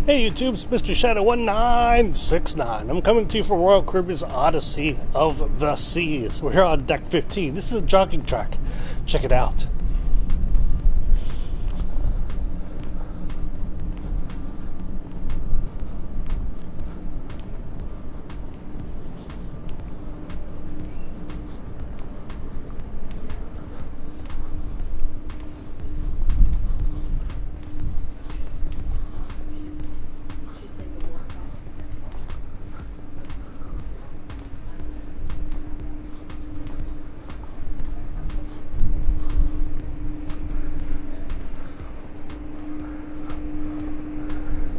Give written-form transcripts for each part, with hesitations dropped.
Hey YouTube, it's Mr. Shadow 1969. I'm coming to you from Royal Caribbean Odyssey of the Seas. We're here on deck 15. This is a jogging track. Check it out.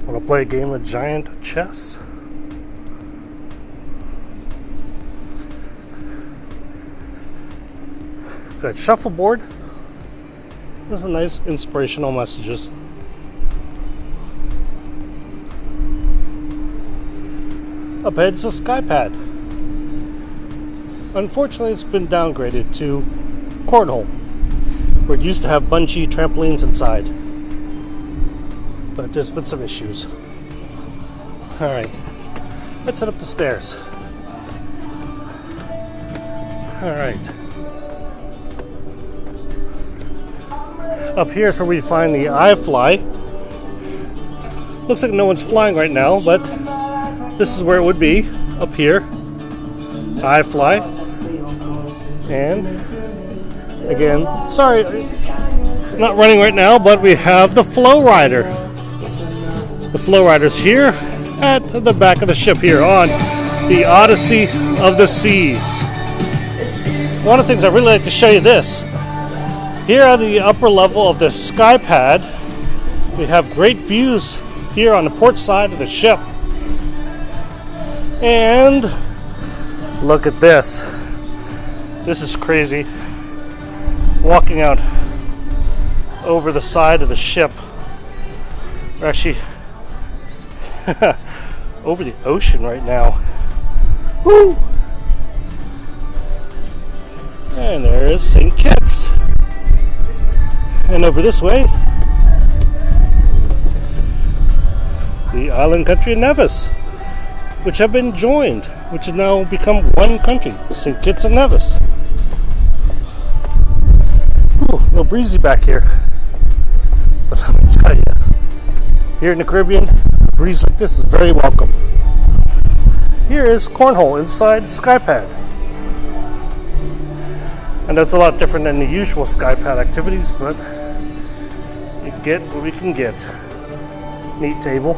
Want to play a game of giant chess? Got shuffleboard. There's some nice inspirational messages. Up ahead is a Skypad. Unfortunately, it's been downgraded to cornhole, where it used to have bungee trampolines inside. But there's been some issues. Alright, let's head up the stairs. Alright. Up here is where we find the iFly. Looks like no one's flying right now, but this is where it would be, up here. iFly. And again, sorry, not running right now, but we have the Flowrider. The Flowrider's here at the back of the ship here on the Odyssey of the Seas. One of the things I really like to show you this. Here at the upper level of this Skypad, we have great views here on the port side of the ship. And look at this. This is crazy. Walking out over the side of the ship. We're actually over the ocean right now. Woo! And there is St. Kitts. And over this way, the island country of Nevis, which have been joined, which has now become one country, St. Kitts and Nevis. Ooh, a little breezy back here. But let me tell you, here in the Caribbean, a breeze like this is very welcome. Here is cornhole inside Skypad. And that's a lot different than the usual Skypad activities, but you get what we can get. Neat table.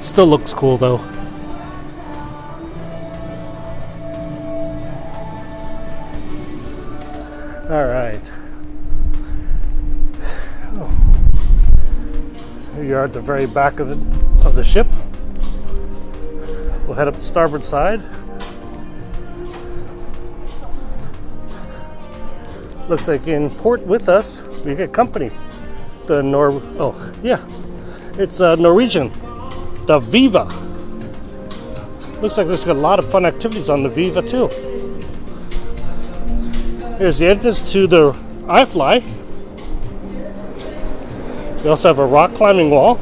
Still looks cool though. All right. Here you are at the very back of the ship. We'll head up the starboard side. Looks like in port with us we get company. It's Norwegian. The Viva. Looks like there's got a lot of fun activities on the Viva too. Here's the entrance to the iFly. We also have a rock climbing wall.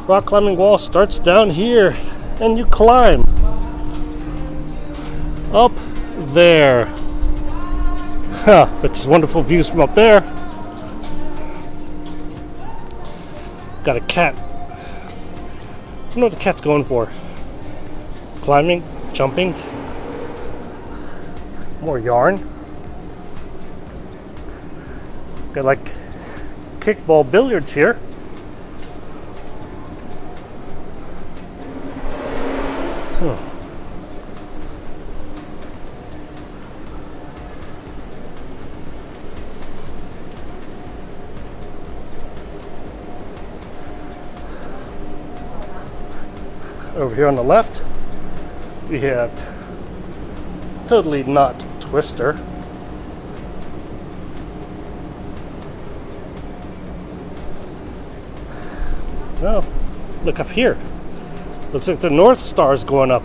Rock climbing wall starts down here and you climb up there. But just wonderful views from up there. Got a cat. I don't know what the cat's going for. Climbing, jumping. More yarn. Got like kickball billiards here. Over here on the left, we have Totally Not Twister. Oh, look up here. Looks like the Northstar is going up.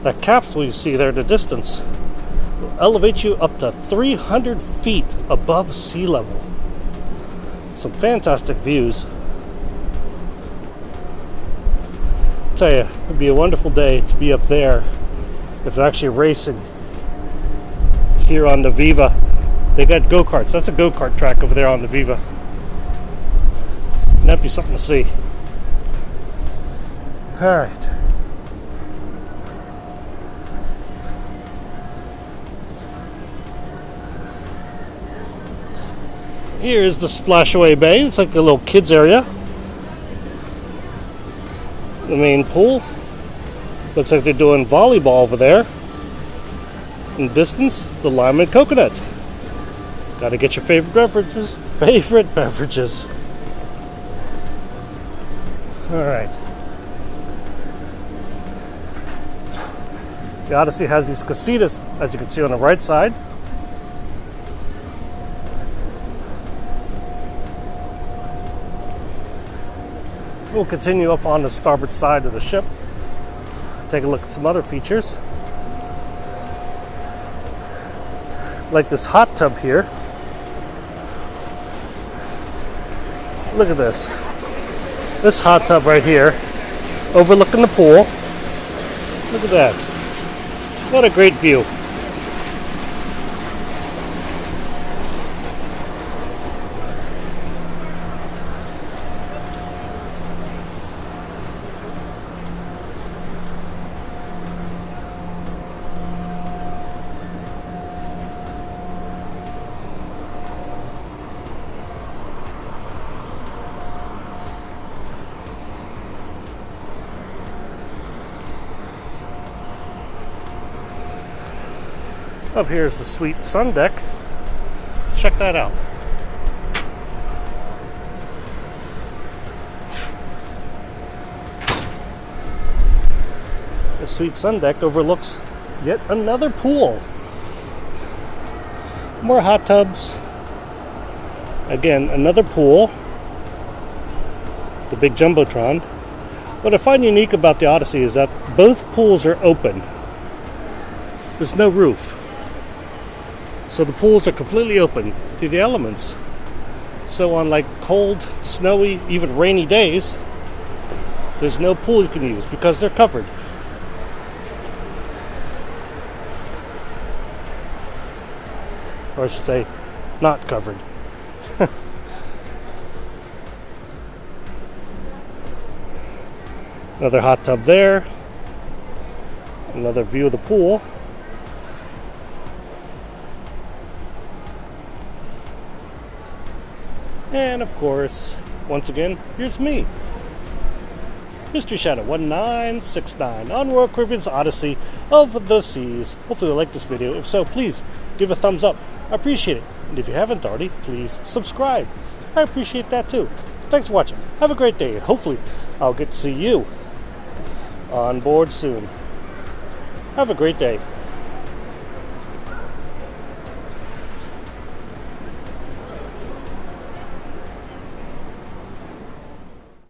That capsule you see there in the distance will elevate you up to 300 feet above sea level. Some fantastic views. I tell you, it'd be a wonderful day to be up there if they're actually racing here on the Viva. They got go-karts. That's a go-kart track over there on the Viva. That'd be something to see. Alright. Here is the Splashaway Bay. It's like a little kids area. The main pool. Looks like they're doing volleyball over there. In the distance, the lime and coconut. Gotta get your favorite beverages. Alright. The Odyssey has these casitas, as you can see on the right side. We'll continue up on the starboard side of the ship. Take a look at some other features. Like this hot tub here. Look at this. This hot tub right here, overlooking the pool. Look at that. What a great view. Up here is the sweet sun deck. Let's check that out. The sweet sun deck overlooks yet another pool. More hot tubs. Again, another pool. The big jumbotron. What I find unique about the Odyssey is that both pools are open. There's no roof. So the pools are completely open to the elements. So on like cold, snowy, even rainy days, there's no pool you can use because they're covered. Or I should say, not covered. Another hot tub there. Another view of the pool. And of course, once again, here's me, Mystery Shadow 1969 on Royal Caribbean's Odyssey of the Seas. Hopefully you like this video. If so, please give a thumbs up. I appreciate it. And if you haven't already, please subscribe. I appreciate that too. Thanks for watching. Have a great day, and hopefully I'll get to see you on board soon. Have a great day.